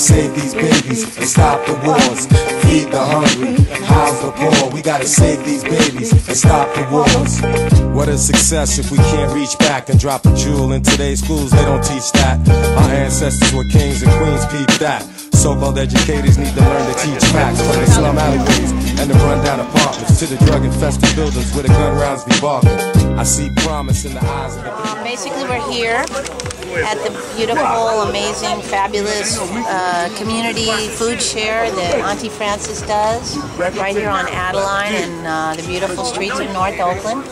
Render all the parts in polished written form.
save these babies and stop the wars. Feed the hungry, house the poor. We gotta save these babies and stop the wars. What is success if we can't reach back and drop a jewel? In today's schools they don't teach that. Our ancestors were kings and queens, peep that. So-called educators need to learn to teach facts. From the slum alleyways and the rundown apartments to the drug-infested buildings where the gun rounds be barking. I see promise in the eyes of the people. Basically, we're here at the beautiful, amazing, fabulous community food share that Auntie Frances does right here on Adeline and the beautiful streets of North Oakland.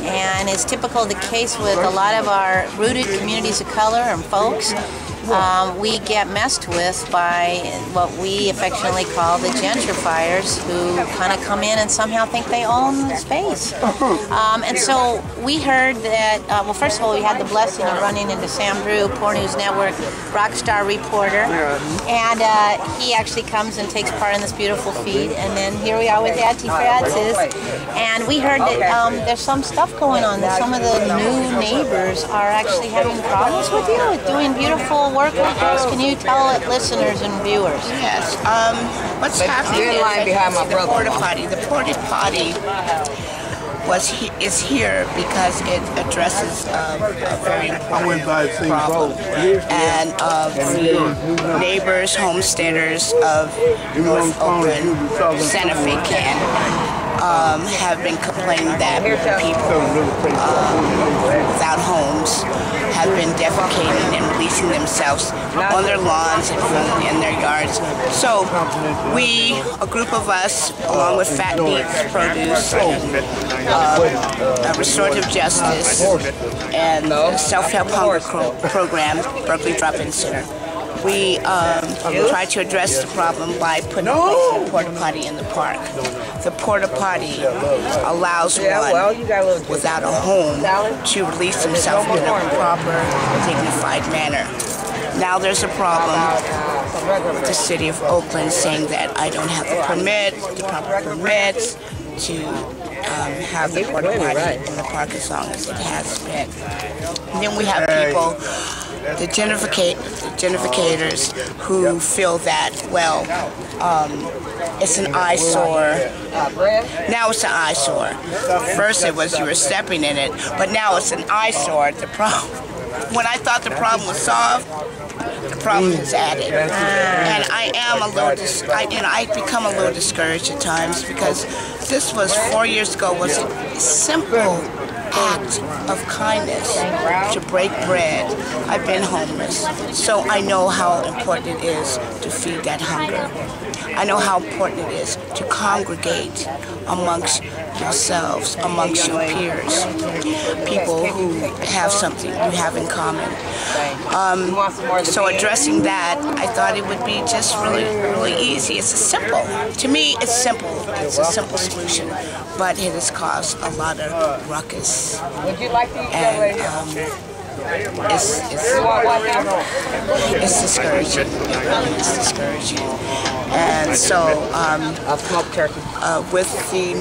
And it's typical of the case with a lot of our rooted communities of color and folks. We get messed with by what we affectionately call the gentrifiers, who kind of come in and somehow think they own the space. And so we heard that, well, first of all, we had the blessing of running into Sam Drew, Poor News Network rock star reporter, and he actually comes and takes part in this beautiful feed. And then here we are with Auntie Frances, and we heard that there's some stuff going on, that some of the new neighbors are actually having problems with you, doing beautiful work like this. Can you tell listeners and viewers? Yes. What's happening is the porta potty. The porta potty is here because it addresses a very important problem. And the neighbors, homesteaders of North Oakland, Santa Fe have been complaining that people without homes have been defecating and releasing themselves on their lawns and in their yards. So we, a group of us, along with Fat Beats Produce, Restorative Justice, and the Self-Help Hunger Program, Berkeley Drop-In Center, we try to address the problem by putting a porta potty in the park. The porta potty allows one without a home to release himself in a proper, dignified manner. Now there's a problem with the city of Oakland saying that I don't have the proper permits to have the porta potty in the park as long as it has been. And then we have people, the gentrificators, who feel that, well, it's an eyesore. Now it's an eyesore. First it was you were stepping in it, but now it's an eyesore. The problem, when I thought the problem was solved, the problem is added. And I am a little, I become a little discouraged at times, because this was 4 years ago, was a simple act of kindness to break bread. I've been homeless, so I know how important it is to feed that hunger. I know how important it is to congregate amongst yourselves, amongst your peers, people who have something you have in common. So addressing that, I thought it would be just really easy. It's to me, it's simple. It's a simple solution, but it has caused a lot of ruckus. Would you like to eat that later? It's discouraging. It really is discouraging. And so, with the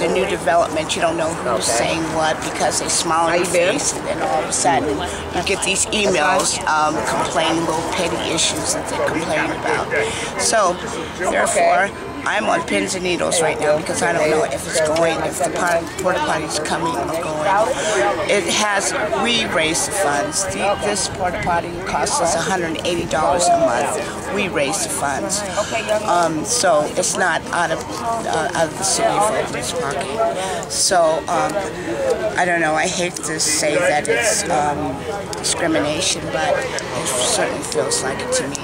new development, you don't know who's saying what, because they smile in your face, and then all of a sudden you get these emails complaining little petty issues that they're complaining about. So, therefore, I'm on pins and needles right now, because I don't know if it's going, if the porta potty is coming or going. We raised the funds. This porta potty costs us $180 a month. We raised the funds. So it's not out of the city of Oakland's pocket. So I don't know, I hate to say that it's discrimination, but it certainly feels like it to me.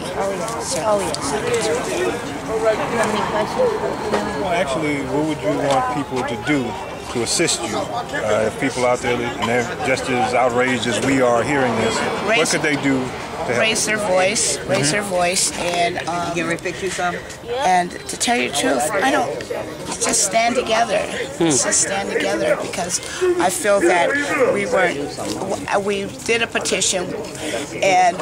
Well, actually, what would you want people to do to assist you? If people out there, and they're just as outraged as we are hearing this, what could they do to help? Raise their voice, and and to tell you the truth, I don't. Just stand together. Just stand together, because I feel that we did a petition, and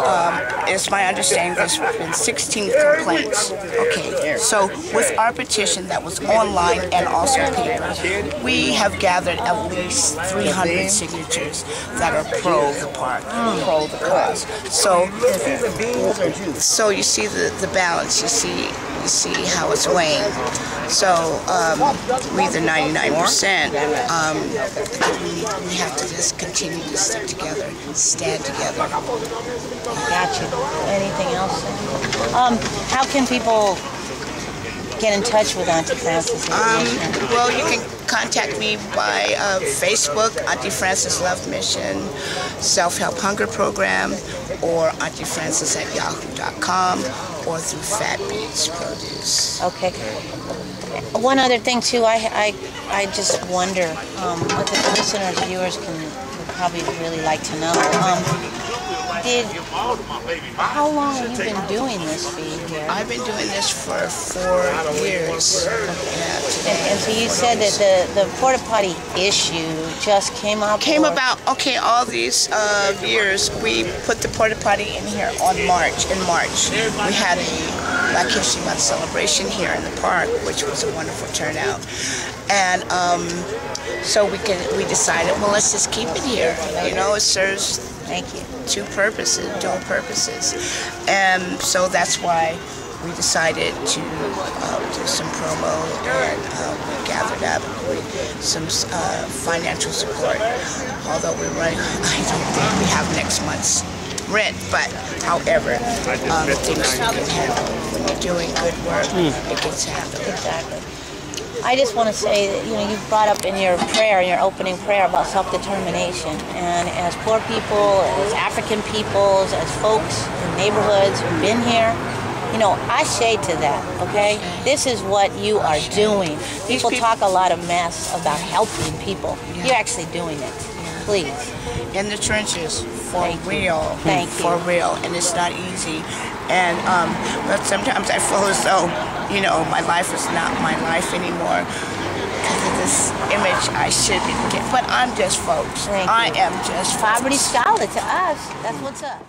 it's my understanding there's been 16 complaints. Okay, so with our petition that was online and also paper, we have gathered at least 300 signatures that are pro the park, pro the cause. So These are beans or juice? So you see the balance. You see how it's weighing. So we either 99%. We have to just continue to stick together, stand together. Gotcha. Anything else? How can people get in touch with Auntie Frances? Well, you can contact me by Facebook, Auntie Frances Love Mission, Self-Help Hunger Program, or auntiefrances@yahoo.com, or through Fat Beats Produce. Okay. One other thing too, I just wonder what the listeners, viewers would probably really like to know. How long have you been doing this feed here? I've been doing this for 4 years. And so you said that the porta potty issue just came up? Okay, all these years, we put the porta potty in here in March. We had a Black History Month celebration here in the park, which was a wonderful turnout. And so we decided, well, let's just keep it here. You know, it serves dual purposes. And so that's why we decided to do some promo, and we gathered up some financial support. Although I don't think we have next month's rent, but however, things you can handle. When you're doing good work, it gets handled. Exactly. I just want to say that, you brought up in your prayer, in your opening prayer, about self-determination. And as poor people, as African peoples, as folks in neighborhoods who've been here, I say to that, okay? This is what you are doing. People talk a lot of mess about helping people. You're actually doing it. Please. In the trenches, for real. Thank you. For real. And it's not easy. And but sometimes I feel as though, my life is not my life anymore because of this image I should get. But I'm just folks. I am just poverty scholar to us. That's what's up.